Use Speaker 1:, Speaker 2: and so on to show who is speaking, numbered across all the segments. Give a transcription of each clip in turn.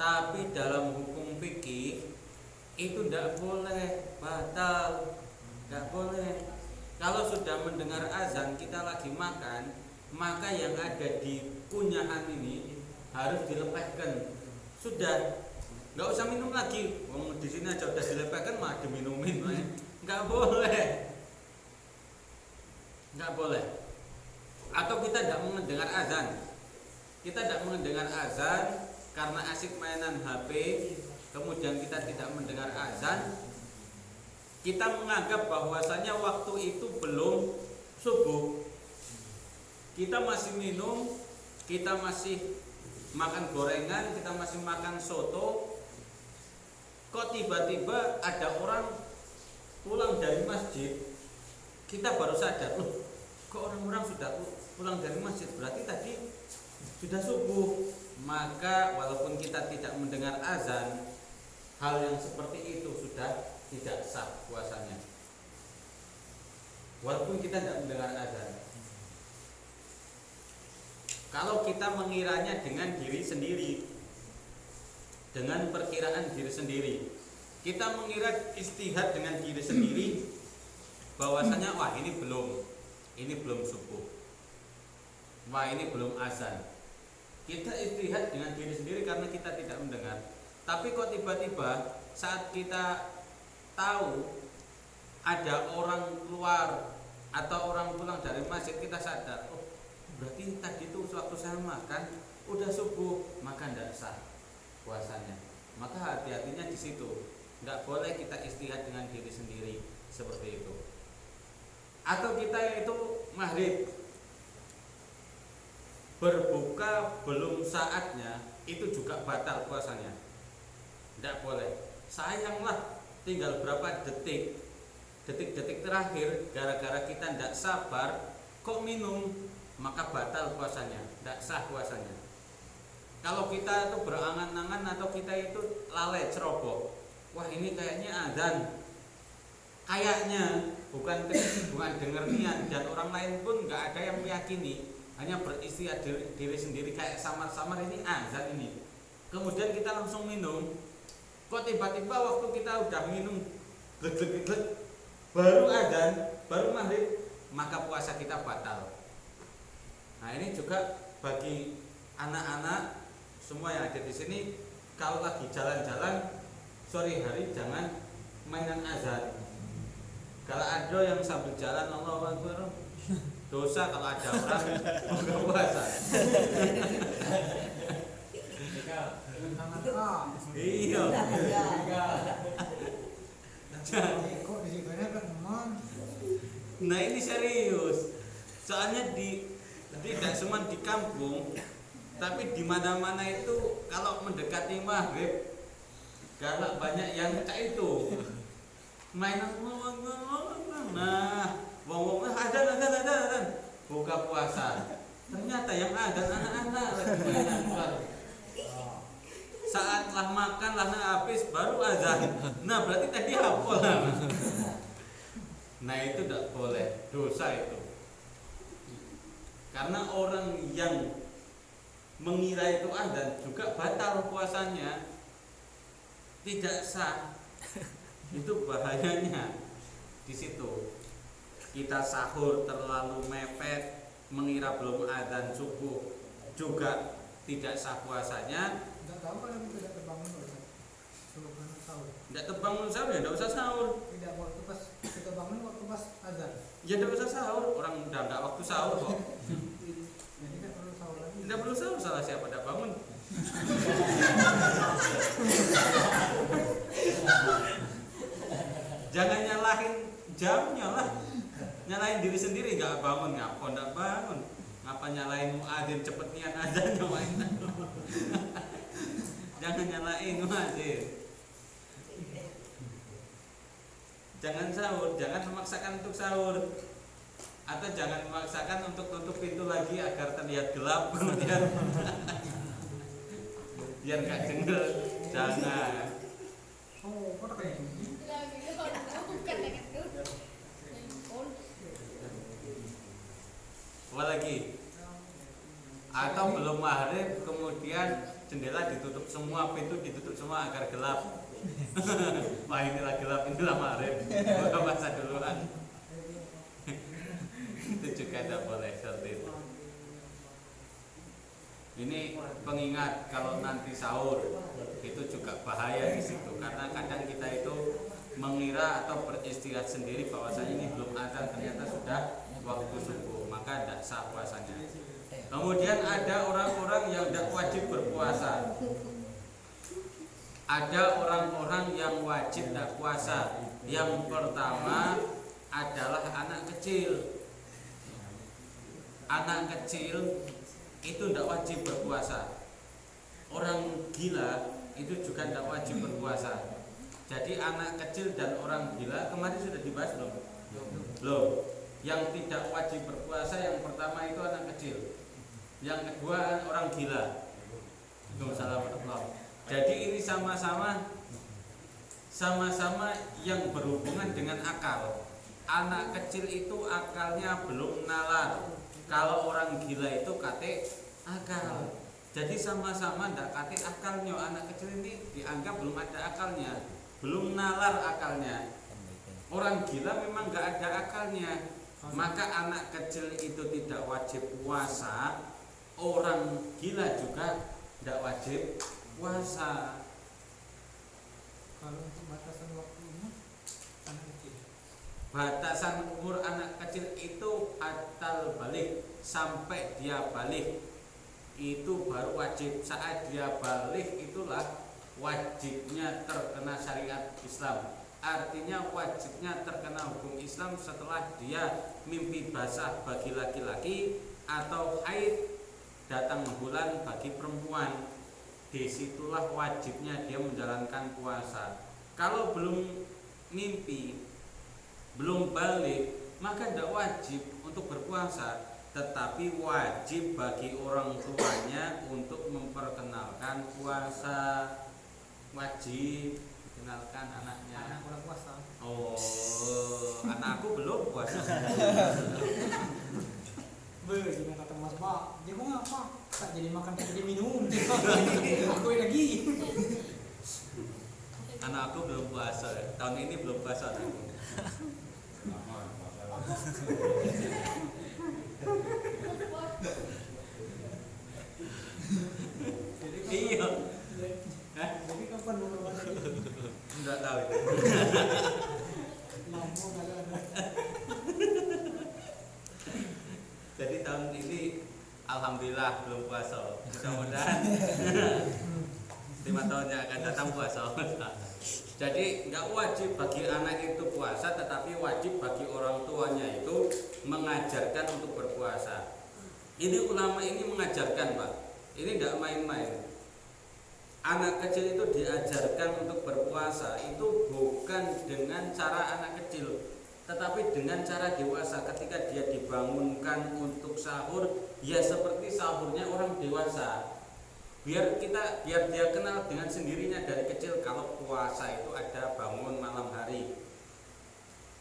Speaker 1: Tapi dalam hukum fikih itu tidak boleh, batal, tidak boleh. Kalau sudah mendengar azan kita lagi makan, maka yang ada di kunyahan ini harus dilepaskan. Sudah, nggak usah minum lagi. Wong di sini aja udah dilepaskan, mah diminumin, nggak boleh, nggak boleh. Atau kita tidak mendengar azan, kita tidak mendengar azan karena asik mainan HP, kemudian kita tidak mendengar azan, kita menganggap bahwasanya waktu itu belum subuh. Kita masih minum, kita masih makan gorengan, kita masih makan soto. Kok tiba-tiba ada orang pulang dari masjid, kita baru sadar, loh, kok orang-orang sudah pulang dari masjid, berarti tadi sudah subuh. Maka walaupun kita tidak mendengar azan, hal yang seperti itu sudah tidak sah puasanya. Walaupun kita tidak mendengar azan. Kalau kita mengiranya dengan diri sendiri, dengan perkiraan diri sendiri, kita mengira ijtihad dengan diri sendiri bahwasanya wah ini belum subuh, wah ini belum azan. Kita ijtihad dengan diri sendiri karena kita tidak mendengar. Tapi kok tiba-tiba saat kita tahu ada orang keluar atau orang pulang dari masjid, kita sadar, oh berarti tadi itu waktu saya makan udah subuh, maka tidak sah puasanya. Maka hati-hatinya di situ. Tidak boleh kita ijtihad dengan diri sendiri seperti itu. Atau kita itu maghrib berbuka belum saatnya, itu juga batal puasanya. Tidak boleh. Sayanglah tinggal berapa detik terakhir, gara-gara kita tidak sabar kok minum, maka batal puasanya, tidak sah puasanya. Kalau kita itu berangan-angan atau kita itu lalai ceroboh, wah ini kayaknya azan, kayaknya bukan dengar niat, dan orang lain pun nggak ada yang meyakini, hanya beristihad diri sendiri kayak samar-samar ini azan ini. Kemudian kita langsung minum, kok tiba-tiba waktu kita udah minum glek baru azan, baru maghrib, maka puasa kita batal. Nah ini juga bagi anak-anak semua yang ada di sini, kalau lagi jalan-jalan sore hari jangan mainan azan. Kalau ada yang sambil jalan Allahu Akbar, dosa. Kalau ada orang buka puasa. Iya. Nah ini serius. Soalnya tidak cuma di kampung, tapi di mana-mana itu kalau mendekati maghrib, karena banyak yang cak itu mainan. Nah, wong ada buka puasa. Ternyata yang ada anak-anak lagi mainan. Saat lah makan lah habis baru azan. Nah, berarti tadi hafal. Nah, itu tidak boleh, dosa itu. Karena orang yang mengira itu azan juga batal puasanya, tidak sah. Itu bahayanya di situ. Kita sahur terlalu mepet, mengira belum azan subuh, juga tidak sah puasanya.
Speaker 2: Tidak tahu kalau tidak terbangun sahur.
Speaker 1: Tidak terbangun sahur ya tidak usah sahur.
Speaker 2: Tidak, waktu pas kita bangun waktu pas azan.
Speaker 1: Ya tidak usah sahur, orang udah nggak waktu sahur kok.
Speaker 2: Jadi tidak perlu sahur lagi.
Speaker 1: Tidak perlu sahur, salah siapa tidak bangun. Jangan nyalahin jamnya lah, nyalahin diri sendiri, nggak bangun ngapa nggak bangun, ngapa nyalahin muadzin cepet niat azan nyalain. Jangan nyalain muadzin. Jangan sahur, jangan memaksakan untuk sahur, atau jangan memaksakan untuk tutup pintu lagi agar terlihat gelap kemudian biar nggak denger. Jangan.
Speaker 2: Oh, kok kayak gini?
Speaker 1: Apa lagi? Atau belum maghrib kemudian jendela ditutup semua, pintu ditutup semua agar gelap. Wah inilah gelap, inilah maghrib. Buka puasa duluan. Itu juga tidak boleh seperti itu. Ini pengingat kalau nanti sahur itu juga bahaya di situ, karena kadang kita itu mengira atau beristirahat sendiri bahwasanya ini belum azan, ternyata sudah waktu subuh, maka tidak sah puasanya. Kemudian ada orang-orang yang tidak wajib berpuasa. Ada orang-orang yang wajib tidak puasa. Yang pertama adalah anak kecil. Anak kecil itu tidak wajib berpuasa. Orang gila itu juga tidak wajib berpuasa. Jadi anak kecil dan orang gila kemarin sudah dibahas belum? Belum. Yang tidak wajib berpuasa yang pertama itu anak kecil. Yang kedua orang gila. Waalaikumsalam. Jadi ini sama-sama yang berhubungan dengan akal. Anak kecil itu akalnya belum nalar. Kalau orang gila itu kate akal. Jadi sama-sama ndak kate akalnya. Anak kecil ini dianggap belum ada akalnya, belum nalar akalnya. Orang gila memang nggak ada akalnya. Maka anak kecil itu tidak wajib puasa. Orang gila juga tidak wajib puasa.
Speaker 2: Kalau untuk batasan waktunya anak kecil.
Speaker 1: Batasan umur anak kecil itu atal balik, sampai dia balik itu baru wajib. Saat dia balik itulah wajibnya terkena syariat Islam. Artinya wajibnya terkena hukum Islam setelah dia mimpi basah bagi laki-laki atau haid datang bulan bagi perempuan. Disitulah wajibnya dia menjalankan puasa. Kalau belum mimpi, belum balik, maka tidak wajib untuk berpuasa, tetapi wajib bagi orang tuanya untuk memperkenalkan puasa. Wajib dikenalkan anaknya.
Speaker 2: Anak orang puasa.
Speaker 1: Oh, anakku belum puasa.
Speaker 2: Gimana kata Mas Pak? Dia mau ngapa? Tak jadi makan, tak jadi minum. Aku lagi.
Speaker 1: Anakku belum puasa. Tahun ini belum puasa anakku. Iya.
Speaker 2: Jadi kapan mau puasa?
Speaker 1: Enggak tahu itu.
Speaker 2: Lampu kalau ada.
Speaker 1: Jadi tahun ini alhamdulillah belum puasa. Mudah-mudahan 5 tahun yang akan datang puasa. Jadi nggak wajib bagi anak itu puasa, tetapi wajib bagi orang tuanya itu mengajarkan untuk berpuasa. Ini ulama ini mengajarkan, Pak. Ini nggak main-main. Anak kecil itu diajarkan untuk berpuasa itu bukan dengan cara anak kecil, tetapi dengan cara dewasa. Ketika dia dibangunkan untuk sahur, ya seperti sahurnya orang dewasa. Biar dia kenal dengan sendirinya dari kecil kalau puasa itu ada bangun malam hari.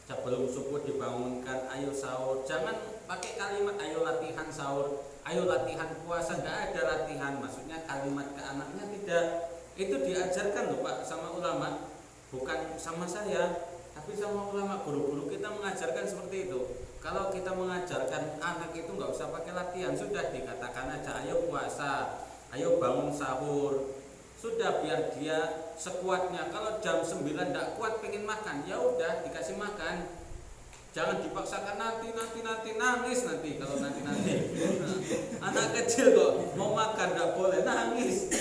Speaker 1: Sebelum subuh dibangunkan, ayo sahur. Jangan pakai kalimat ayo latihan sahur, ayo latihan puasa. Nggak ada latihan, maksudnya kalimat ke anaknya tidak. Itu diajarkan loh Pak sama ulama, bukan sama saya, tapi sama ulama. Guru-guru kita mengajarkan seperti itu. Kalau kita mengajarkan anak itu nggak usah pakai latihan, sudah dikatakan aja ayo puasa, ayo bangun sahur. Sudah biar dia sekuatnya. Kalau jam 9 tidak kuat pengen makan, ya udah dikasih makan. Jangan dipaksakan nanti nangis nanti kalau nanti. Anak kecil kok mau makan tidak boleh nangis.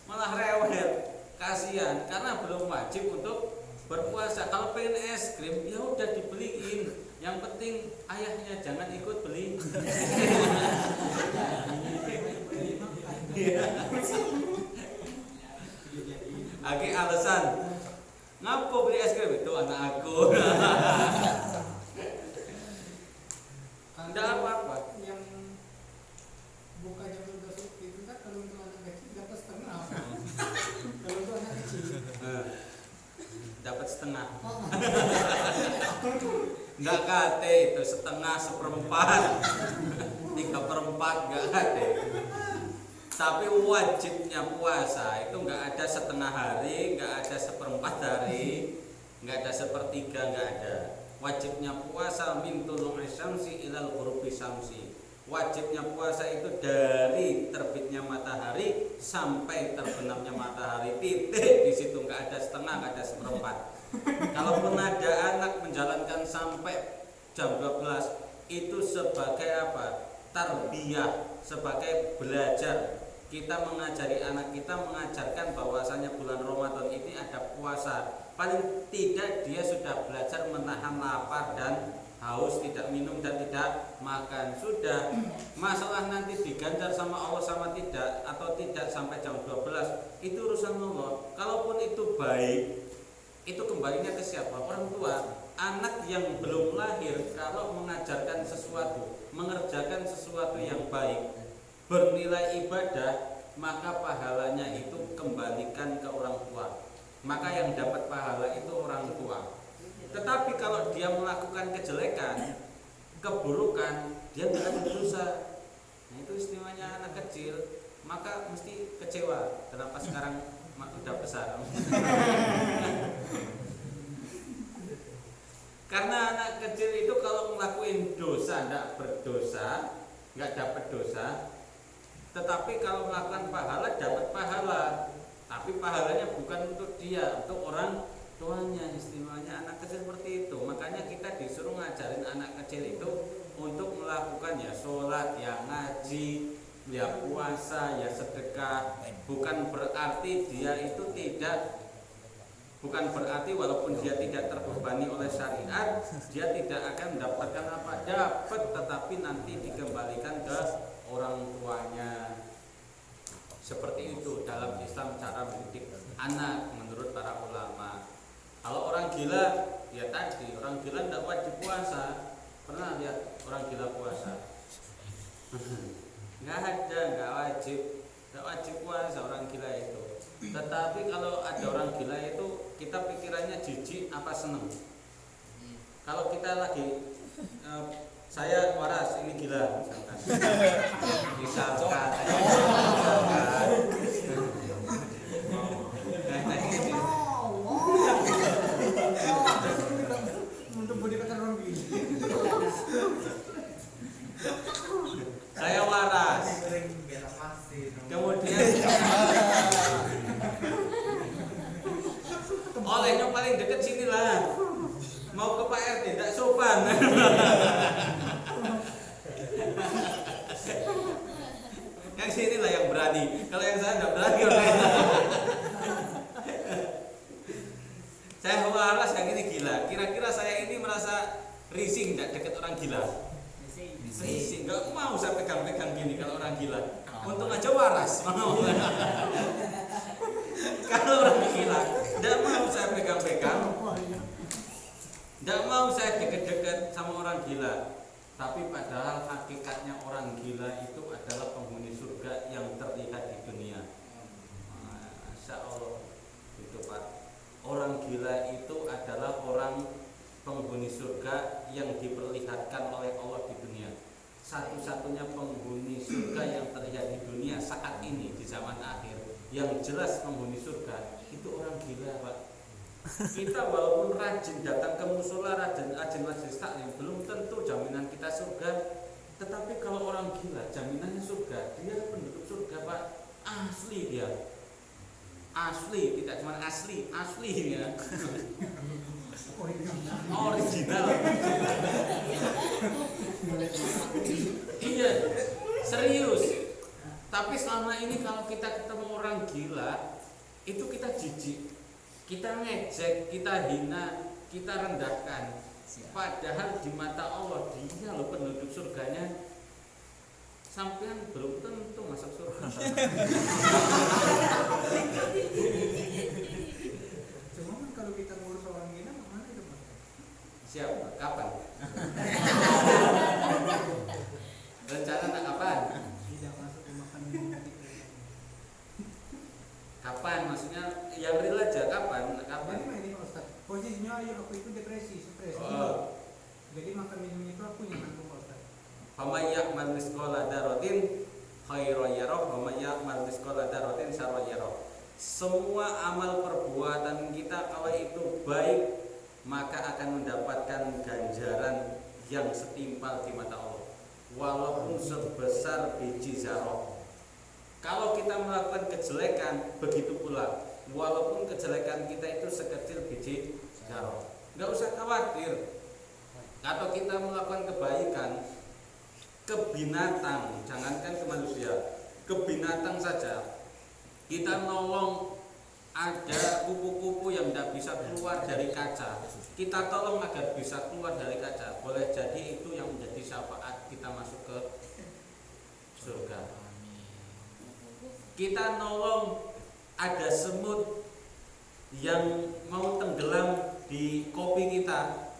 Speaker 1: Malah rewel, kasihan karena belum wajib untuk berpuasa. Kalau pengen es krim ya udah dibeliin. Yang penting ayahnya jangan ikut beli. Aki alasan ngapa beli es krim itu anak aku. Tidak apa-apa.
Speaker 2: Yang bukannya udah seperti itu kan, kalau untuk anak kecil dapat setengah. Kalau untuk anak kecil
Speaker 1: Dapat setengah. Enggak kate itu setengah, 1/4, 3/4 enggak kate. Tapi wajibnya puasa itu nggak ada setengah hari, nggak ada seperempat hari, nggak ada sepertiga, nggak ada. Wajibnya puasa min tulu'i syamsi ilal ghurubi syamsi. Wajibnya puasa itu dari terbitnya matahari sampai terbenamnya matahari. Titik di situ, nggak ada setengah, nggak ada seperempat. Kalaupun ada anak menjalankan sampai jam 12 itu sebagai apa? Tarbiyah, sebagai belajar. Kita mengajari anak kita, mengajarkan bahwasanya bulan Ramadan ini ada puasa. Paling tidak dia sudah belajar menahan lapar dan haus, tidak minum dan tidak makan. Sudah. Masalah nanti diganjar sama Allah sama tidak, atau tidak sampai jam 12, itu urusan Allah. Kalaupun itu baik, itu kembalinya ke siapa? Orang tua. Anak yang belum lahir kalau mengajarkan sesuatu, mengerjakan sesuatu yang baik, bernilai ibadah, maka pahalanya itu kembalikan ke orang tua. Maka yang dapat pahala itu orang tua. Tetapi kalau dia melakukan kejelekan, keburukan, dia tidak berdosa. Nah, itu istimewanya anak kecil, maka mesti kecewa. Kenapa sekarang udah besar? Karena anak kecil itu kalau ngelakuin dosa tidak berdosa, nggak dapat dosa. Tetapi kalau melakukan pahala dapat pahala. Tapi pahalanya bukan untuk dia, untuk orang tuanya. Istimewanya anak kecil seperti itu. Makanya kita disuruh ngajarin anak kecil itu untuk melakukan ya sholat, ya ngaji, ya puasa, ya sedekah. Bukan berarti dia itu tidak, bukan berarti walaupun dia tidak terbebani oleh syariat, dia tidak akan mendapatkan apa? Dapat, tetapi nanti dikembalikan ke orang tuanya. Seperti itu dalam Islam cara mendidik anak menurut para ulama. Kalau orang gila, ya tadi orang gila tidak wajib puasa. Pernah lihat orang gila puasa? Nggak ada, nggak wajib puasa orang gila itu. Tetapi kalau ada orang gila itu kita pikirannya jijik apa seneng. Kalau kita lagi saya waras ini gila misalkan. Misalkan.
Speaker 2: Untuk budi kata orang gini.
Speaker 1: Saya waras. Kemudian olehnya paling deket sini lah. Mau ke Pak RT tidak sopan. Yang sini lah yang berani. Kalau yang saya tidak berani. Saya waras, yang ini gila. Kira-kira saya ini merasa rising tidak dekat orang gila? Rising. Gak mau saya pegang-pegang gini kalau orang gila. Untung aja waras. Kalau orang gila, tidak mau saya pegang-pegang. Tidak mau saya deket-deket sama orang gila. Tapi padahal hakikatnya orang gila itu adalah penghuni surga yang terlihat di dunia. Masya Allah. Itu Pak. Orang gila itu adalah orang penghuni surga yang diperlihatkan oleh Allah di dunia. Satu-satunya penghuni surga yang terlihat di dunia saat ini di zaman akhir, yang jelas penghuni surga itu orang gila Pak. Kita walaupun rajin datang ke musola, rajin majelis taklim, belum tentu jaminan kita surga. Tetapi kalau orang gila jaminannya surga, dia penduduk surga Pak. Asli dia. Asli, tidak cuma asli ya. Original. Iya, serius. Tapi selama ini kalau kita ketemu orang gila, itu kita jijik, kita ngejek, kita hina, kita rendahkan. Padahal di mata Allah dia loh penduduk surganya. Sampean belum tentu masuk surga.
Speaker 2: Cuma kan kalau kita ngurus orang gila, mana itu Pak?
Speaker 1: Siap, kapan? Rencana nak kapan?
Speaker 2: Tidak masuk ke makan minum kita.
Speaker 1: Kapan? Maksudnya yang real aja kapan? Kapan?
Speaker 2: Ini Pak Ustaz. Posisinya aku itu depresi, stres. Jadi makan minum itu aku yang nanggung Pak Ustaz.
Speaker 1: Famayyak man misqala dzarratin khairan yarah wa may ya'mal mithqala dzarratin syarran yarah. Semua amal perbuatan kita kalau itu baik, maka akan mendapatkan ganjaran yang setimpal di mata Allah, walaupun sebesar biji zarah. Kalau kita melakukan kejelekan, begitu pula, walaupun kejelekan kita itu sekecil biji zarah, nggak usah khawatir. Atau kita melakukan kebaikan ke binatang, jangankan ke manusia, ke binatang saja. Kita nolong ada kupu-kupu yang tidak bisa keluar dari kaca, kita tolong agar bisa keluar dari kaca. Boleh jadi itu yang menjadi syafaat kita masuk ke surga. Kita nolong ada semut yang mau tenggelam di kopi kita,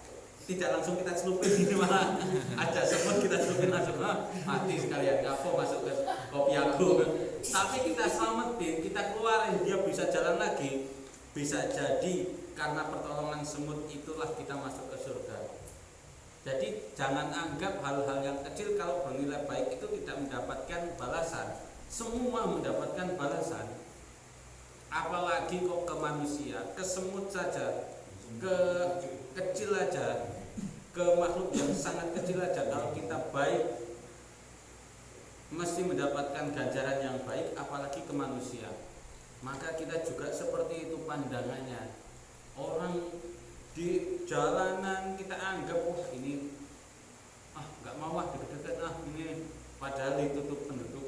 Speaker 1: tidak langsung kita celupin ini, malah ada semut kita celupin langsung, mati sekalian, kapok masuk ke kopi aku. Tapi kita selamatin, kita keluarin, dia bisa jalan lagi. Bisa jadi karena pertolongan semut itulah kita masuk ke surga. Jadi jangan anggap hal-hal yang kecil kalau bernilai baik itu tidak mendapatkan balasan. Semua mendapatkan balasan. Apalagi kok ke manusia, ke semut saja, ke kecil aja, ke makhluk yang sangat kecil aja, kalau kita baik mesti mendapatkan ganjaran yang baik, apalagi ke manusia. Maka kita juga seperti itu pandangannya. Orang di jalanan kita anggap, wah ini nggak mau deket-deket, ini padahal itu tuh penduduk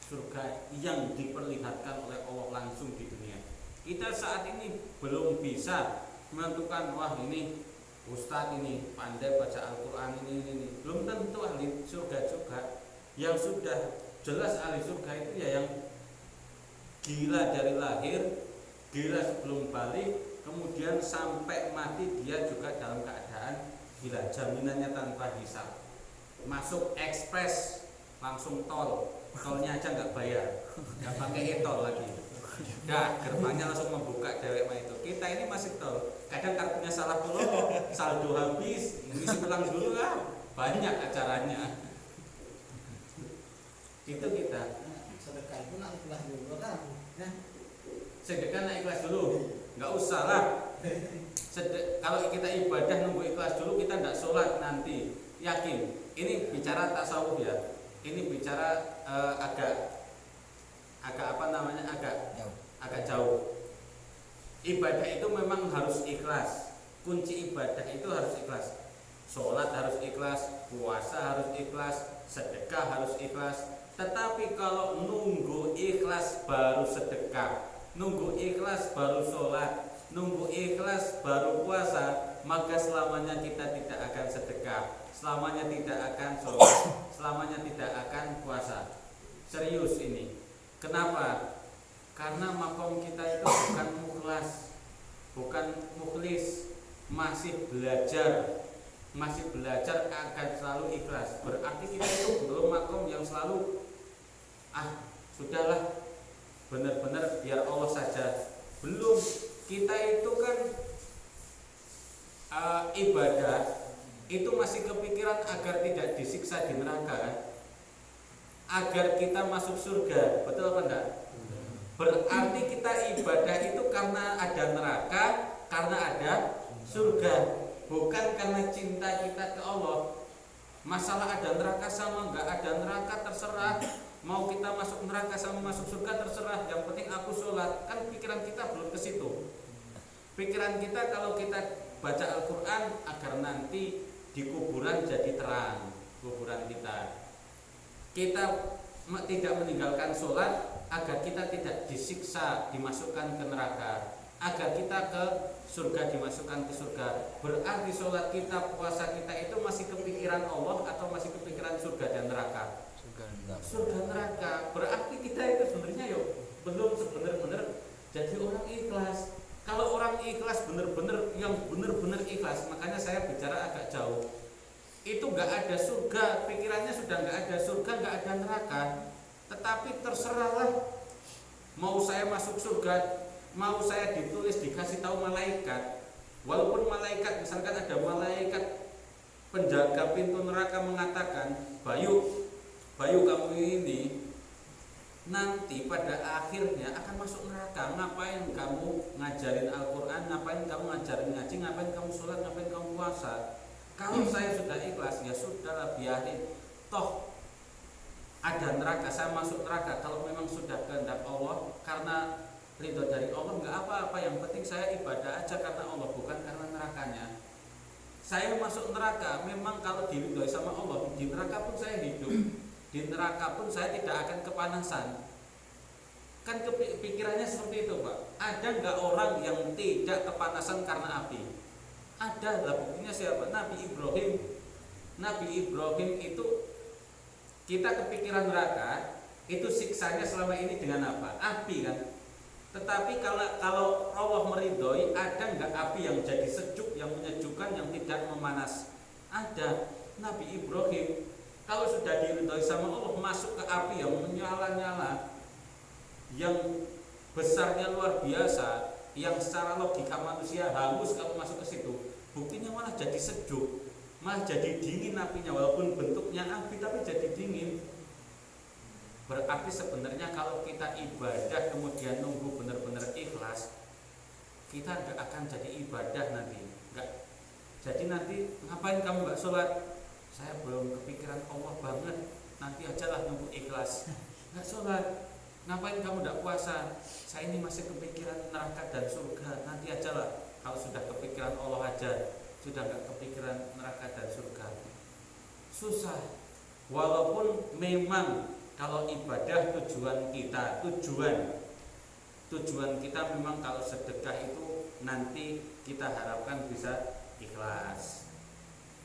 Speaker 1: surga yang diperlihatkan oleh Allah langsung di dunia. Kita saat ini belum bisa menentukan, wah ini ustadz ini pandai baca Al-Quran ini. Belum tentu ahli surga juga. Yang sudah jelas ahli surga itu ya yang gila dari lahir, gila sebelum balik, kemudian sampai mati dia juga dalam keadaan gila. Jaminannya tanpa hisab. Masuk ekspres langsung tol, tolnya aja nggak bayar, nggak pakai e-tol lagi. Nah, gerbangnya langsung membuka dewek mah itu. Kita ini masih tol, kadang kartunya salah pulau, saldo habis, ngisi ulang dulu lah, banyak acaranya. Itu kita.
Speaker 2: Sedekah itu nak ikhlas dulu kan?
Speaker 1: Sedekah nak ikhlas dulu, nggak usah lah. Kalau kita ibadah nunggu ikhlas dulu, kita nggak sholat nanti. Yakin? Ini bicara tasawuf ya. Ini bicara agak jauh. Ibadah itu memang harus ikhlas. Kunci ibadah itu harus ikhlas. Sholat harus ikhlas, puasa harus ikhlas, sedekah harus ikhlas. Tetapi kalau nunggu ikhlas baru sedekah, nunggu ikhlas baru sholat, nunggu ikhlas baru puasa, maka selamanya kita tidak akan sedekah, selamanya tidak akan sholat, selamanya tidak akan puasa. Serius ini. Kenapa? Karena makom kita itu bukan mukhlas, bukan mukhlis, masih belajar akan selalu ikhlas. Berarti kita itu belum makom yang selalu sudahlah benar-benar biar Allah saja. Belum. Kita itu kan ibadah itu masih kepikiran agar tidak disiksa di neraka kan? Agar kita masuk surga. Betul apa enggak? Berarti kita ibadah itu karena ada neraka, karena ada surga, bukan karena cinta kita ke Allah. Masalah ada neraka sama enggak ada neraka terserah. Mau kita masuk neraka sama masuk surga terserah. Yang penting aku sholat. Kan pikiran kita belum ke situ. Pikiran kita kalau kita baca Al-Quran agar nanti di kuburan jadi terang kuburan kita. Kita tidak meninggalkan sholat agar kita tidak disiksa, dimasukkan ke neraka, agar kita ke surga, dimasukkan ke surga. Berarti sholat kita, puasa kita itu masih kepikiran Allah atau masih kepikiran surga dan neraka? Surga neraka. Berarti kita itu sebenarnya belum sebenar-benar jadi orang ikhlas. Kalau orang ikhlas benar-benar yang benar-benar ikhlas, makanya saya bicara agak jauh. Itu nggak ada surga, pikirannya sudah nggak ada surga, nggak ada neraka. Tetapi terserahlah, mau saya masuk surga, mau saya ditulis dikasih tahu malaikat. Walaupun malaikat, misalkan ada malaikat penjaga pintu neraka mengatakan, Bayu kamu ini nanti pada akhirnya akan masuk neraka. Ngapain kamu ngajarin Al-Quran, ngapain kamu ngajarin ngaji, ngapain kamu sholat, ngapain kamu puasa? Kalau saya sudah ikhlas, ya sudahlah, biarin. Toh ada neraka, saya masuk neraka. Kalau memang sudah kehendak Allah, karena ridho dari Allah, nggak apa-apa. Yang penting saya ibadah aja karena Allah, bukan karena nerakanya. Saya masuk neraka, memang kalau diridhoi sama Allah, di neraka pun saya hidup, di neraka pun saya tidak akan kepanasan. Kan pikirannya seperti itu, Pak. Ada nggak orang yang tidak kepanasan karena api? Ada lah, buktinya siapa? Nabi Ibrahim. Nabi Ibrahim itu, kita kepikiran neraka, itu siksanya selama ini dengan apa? Api kan. Tetapi kalau Allah meridhoi, ada nggak api yang jadi sejuk, yang menyejukkan, yang tidak memanas? Ada. Nabi Ibrahim kalau sudah diridhoi sama Allah, masuk ke api yang menyala-nyala, yang besarnya luar biasa, yang secara logika manusia hangus kalau masuk ke situ. Buktinya malah jadi sejuk, malah jadi dingin apinya, walaupun bentuknya api tapi jadi dingin. Berarti sebenarnya kalau kita ibadah kemudian nunggu benar-benar ikhlas, kita nggak akan jadi ibadah nanti. Nggak. Jadi nanti ngapain kamu nggak sholat? Saya belum kepikiran Allah banget, nanti ajalah nunggu ikhlas. Nggak sholat. Ngapain kamu nggak puasa? Saya ini masih kepikiran neraka dan surga, nanti ajalah. Kalau sudah kepikiran Allah aja, sudah nggak kepikiran neraka dan surga. Susah. Walaupun memang kalau ibadah tujuan kita, tujuan kita memang kalau sedekah itu nanti kita harapkan bisa ikhlas.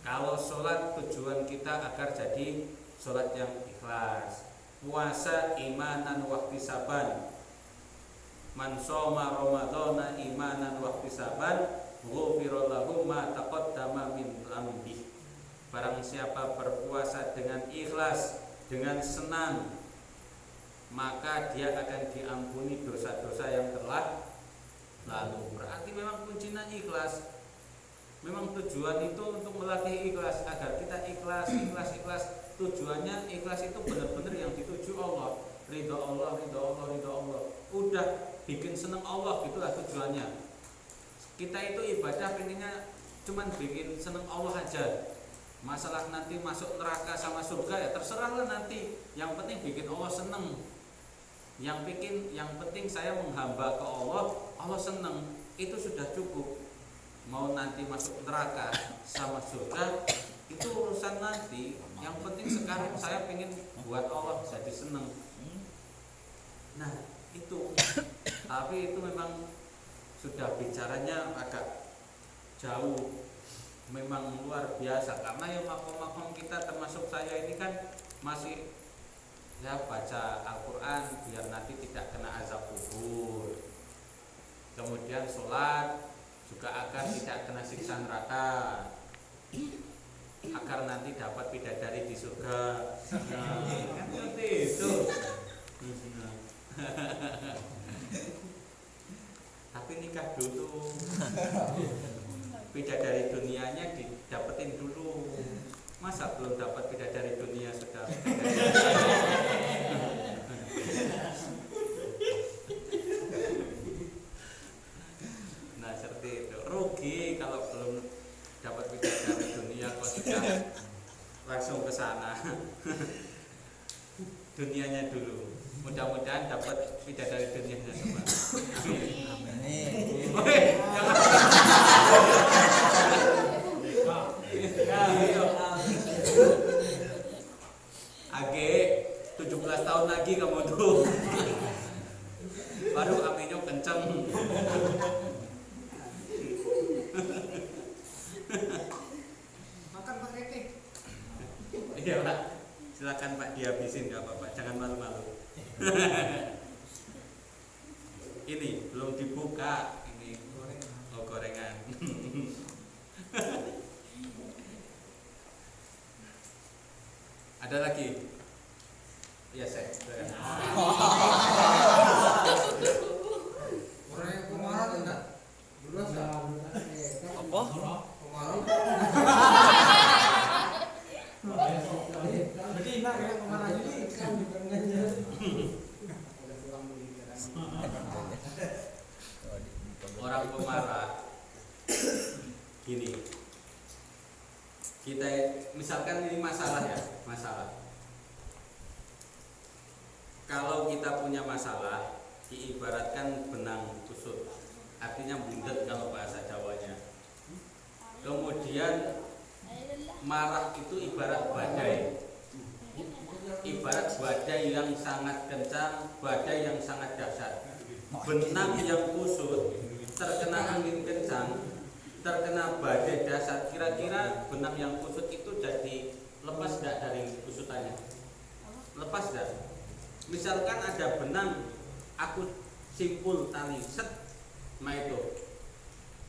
Speaker 1: Kalau sholat tujuan kita agar jadi sholat yang ikhlas. Puasa imanan wahtisaban. Man shoma ramadhana imanan wahtisaban, ghufira lahu ma taqaddama min dhanbihi. Barang siapa berpuasa dengan ikhlas, dengan senang, maka dia akan diampuni dosa-dosa yang telah lalu. Berarti memang kuncinya ikhlas. Memang tujuan itu untuk melatih ikhlas, agar kita ikhlas. Tujuannya ikhlas itu benar-benar yang dituju Allah, ridho Allah. Udah bikin seneng Allah, gitulah tujuannya. Kita itu ibadah pengennya cuman bikin seneng Allah aja. Masalah nanti masuk neraka sama surga ya terserahlah nanti. Yang penting bikin Allah seneng. Yang penting saya menghamba ke Allah, Allah seneng. Itu sudah cukup. Mau nanti masuk neraka sama surga itu urusan nanti. Yang penting sekarang saya pengen buat Allah jadi seneng. Nah itu. Tapi itu memang sudah bicaranya agak jauh. Memang luar biasa, karena ya makom-makom kita termasuk saya ini kan masih ya baca Al-Quran biar nanti tidak kena azab kubur, kemudian sholat juga agar tidak kena siksa neraka, agar nanti dapat bidadari di surga. Kan seperti itu. Tapi nikah dulu, bidadari dunianya didapetin dulu. Masa belum dapat bidadari dunia sudah nah seperti itu. Rugi kalau belum dapat bidadari dunia kok sudah langsung ke sana. Dunianya dulu. Mudah-mudahan dapat bidadari dunianya semua. Amin. Age 17 tahun lagi kamu tuh baru aminyo kenceng.
Speaker 2: Makan Pak Rete.
Speaker 1: Iya Pak, silakan Pak dihabisin, nggak apa-apa, jangan malu-malu. Ini belum dibuka, ini gorengan. Ada lagi? Iya saya.
Speaker 2: Orang yang kemarin enggak? Dulu
Speaker 3: Apa?
Speaker 2: kemarin. Jadi enak ya kemarin ini kan
Speaker 1: orang pemarah. Gini, kita misalkan ini masalah ya, masalah. Kalau kita punya masalah, diibaratkan benang kusut, artinya bundet kalau bahasa Jawanya. Kemudian marah itu ibarat badai, ibarat badai yang sangat kencang, badai yang sangat dahsyat. Benang yang kusut terkena angin kencang, terkena badai dahsyat, kira-kira benang yang kusut itu jadi lepas gak dari kusutannya? Lepas gak? Misalkan ada benang, aku simpul tali, set, nah itu.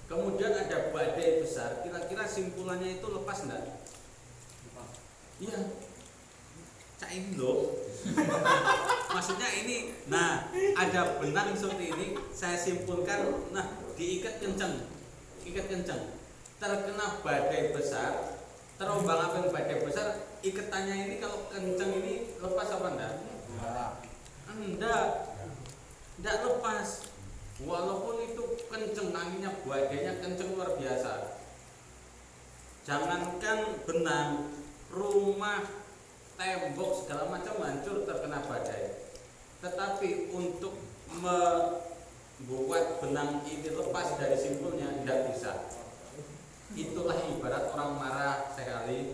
Speaker 1: Kemudian ada badai besar, kira-kira simpulannya itu lepas enggak? Iya. Cak ini loh. Maksudnya ini, nah ada benang seperti ini, saya simpulkan, nah diikat kencang, ikat kencang. Terkena badai besar, terombang-ambing badai besar, ikatannya ini kalau kencang ini lepas apa enggak? Enggak lepas. Walaupun itu kenceng anginnya, badainya kenceng luar biasa. Jangankan benang, rumah, tembok segala macam hancur terkena badai. Tetapi untuk membuat benang ini lepas dari simpulnya tidak bisa. Itulah ibarat orang marah sekali.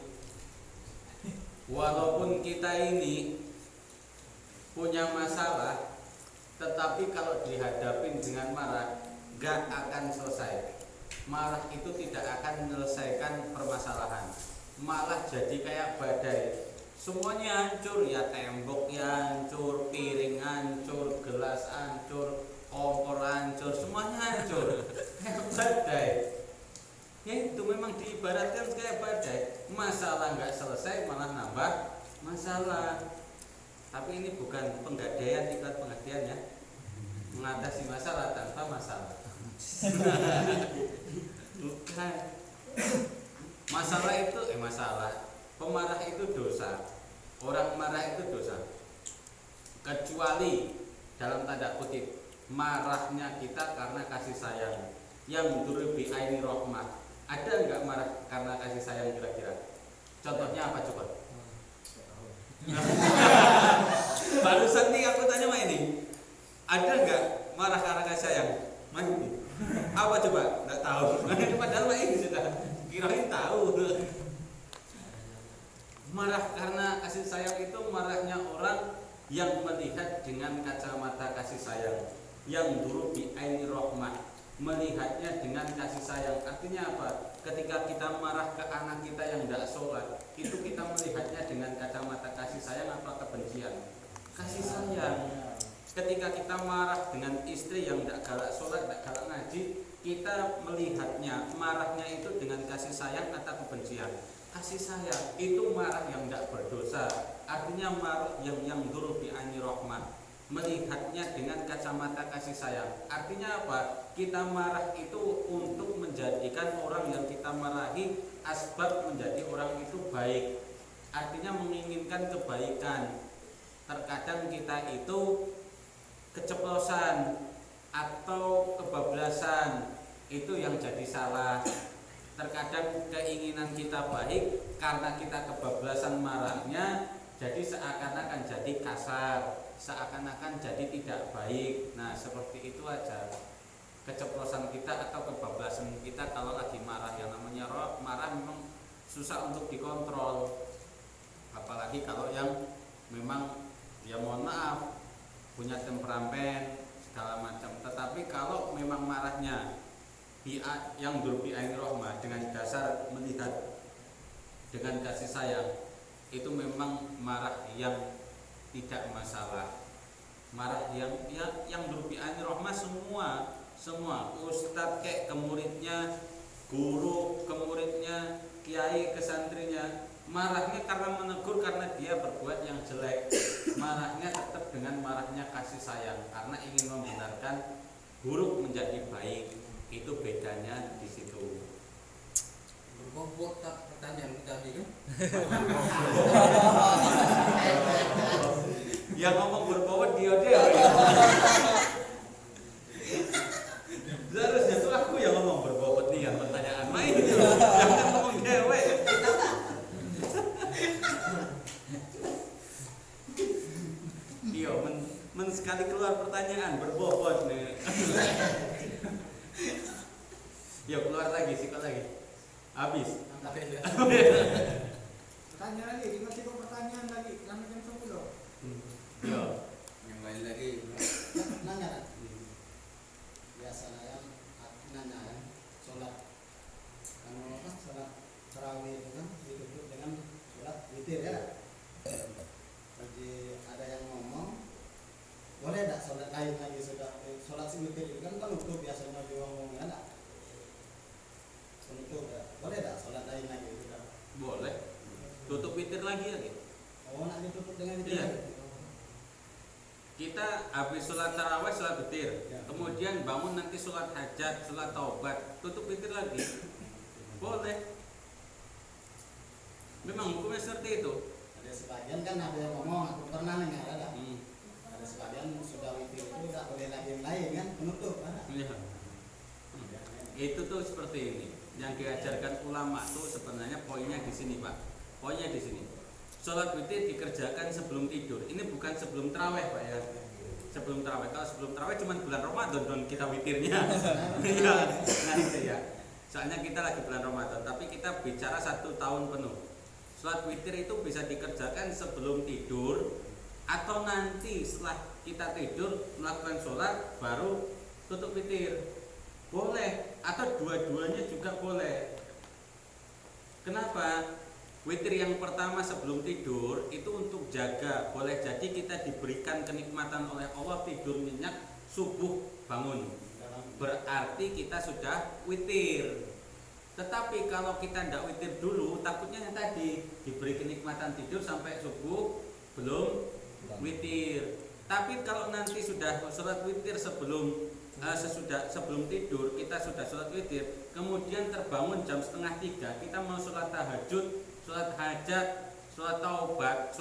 Speaker 1: Walaupun kita ini punya masalah, tetapi kalau dihadapin dengan marah gak akan selesai. Marah itu tidak akan menyelesaikan permasalahan, malah jadi kayak badai, semuanya hancur, ya temboknya hancur, piring hancur, gelas hancur, kompor hancur, semuanya hancur. Kayak badai. Ya itu memang diibaratkan kayak badai, masalah gak selesai malah nambah masalah. Tapi ini bukan penggadaian, iklan penggadaian ya, mengatasi masalah tanpa masalah. Bukan. Masalah itu masalah. Pemarah itu dosa. Orang marah itu dosa. Kecuali dalam tanda kutip marahnya kita karena kasih sayang. Yang duribi aini rahmah. Ada enggak marah karena kasih sayang kira-kira? Contohnya apa coba? Barusan nih aku tanya mah ini, ada nggak marah karena kasih sayang? Mah ini apa coba? Nggak tahu. Padahal mah ini sudah kirain tahu. Marah karena kasih sayang itu marahnya orang yang melihat dengan kacamata kasih sayang, yang dulu bi aini rahmah, melihatnya dengan kasih sayang. Artinya apa? Ketika kita marah ke anak kita yang tidak sholat, itu kita melihatnya dengan kacamata kasih sayang apa kebencian? Kasih sayang. Ketika kita marah dengan istri yang tidak galak sholat, tidak galak ngaji, kita melihatnya, marahnya itu dengan kasih sayang atau kebencian? Kasih sayang. Itu marah yang tidak berdosa. Artinya marah yang dulu bi aini rahmah, melihatnya dengan kacamata kasih sayang. Artinya apa? Kita marah itu untuk menjadikan orang yang kita marahi asbab menjadi orang itu baik. Artinya menginginkan kebaikan. Terkadang kita itu keceplosan atau kebablasan, itu yang jadi salah. Terkadang keinginan kita baik, karena kita kebablasan marahnya, jadi seakan-akan jadi kasar, seakan-akan jadi tidak baik. Nah seperti itu aja keceplosan kita atau kebablasan kita kalau lagi marah. Yang namanya marah memang susah untuk dikontrol, apalagi kalau yang memang ya mohon maaf punya temperamen segala macam. Tetapi kalau memang marahnya yang durbi aini rahmah, dengan dasar melihat dengan kasih sayang, itu memang marah yang tidak masalah. Marah yang durbi aini rahmah semua ustadz kayak ke muridnya, guru ke muridnya, kiai ke santrinya, marahnya karena menegur karena dia berbuat yang jelek. Marahnya tetap dengan marahnya kasih sayang, karena ingin membenarkan buruk menjadi baik. Itu bedanya di situ.
Speaker 3: Berbobot tak pertanyaan tadi kan?
Speaker 1: Yang ngomong berbobot dia. Seharusnya tuh bobot nih. Yuk keluar lagi, sikat lagi. Habis.
Speaker 3: Tapi ya.
Speaker 2: Pertanyaan lagi, tiba-tiba pertanyaan lagi, karena jam 10.
Speaker 1: Yo.
Speaker 3: Yang lain lagi.
Speaker 4: Nanya kan? Biasanya yang nanya kan, sholat kalau apa sholat tarawih itu kan ditutup dengan sholat witir ya. Jadi ada yang ngomong boleh tak sholat lain lagi sudah sholat si witir itu kan penutup biasanya diomongin ada penutup ya. Boleh tak sholat lain lagi sudah?
Speaker 1: Boleh. Tutup witir lagi.
Speaker 4: Oh nak ditutup dengan witir
Speaker 1: Iya.
Speaker 4: lagi?
Speaker 1: Kita habis sholat tarawih, sholat witir,
Speaker 4: Ya.
Speaker 1: kemudian bangun nanti sholat hajat, sholat taubat, tutup witir lagi. Boleh. Memang hukumnya seperti itu.
Speaker 4: Ada sebagian kan ada yang ngomong aku pernah dengar ada.
Speaker 1: Hmm.
Speaker 4: Ada sebagian sudah witir itu tidak boleh lagi yang lain kan penutup ada.
Speaker 1: Iya. Itu tuh seperti ini. Yang diajarkan ulama tuh sebenarnya poinnya di sini, Pak. Poinnya di sini. Sholat witir dikerjakan sebelum tidur. Ini bukan sebelum taraweh, Pak ya. Sebelum taraweh. Kalau sebelum taraweh cuma bulan Ramadan don kita witirnya. Iya. Nah itu ya. Soalnya kita lagi bulan Ramadan, tapi kita bicara 1 tahun penuh. Sholat witir itu bisa dikerjakan sebelum tidur atau nanti setelah kita tidur melakukan sholat baru tutup witir. Boleh, atau dua-duanya juga boleh. Kenapa? Witir yang pertama sebelum tidur itu untuk jaga. Boleh jadi kita diberikan kenikmatan oleh Allah tidur nyenyak, subuh bangun. Berarti kita sudah witir. Tetapi kalau kita tidak witir dulu, takutnya yang tadi diberi kenikmatan tidur sampai subuh belum witir. Tapi kalau nanti sudah sholat witir sebelum tidur kita sudah sholat witir, kemudian terbangun jam 2:30, kita mau sholat tahajud, sholat hajat, sholat taubat,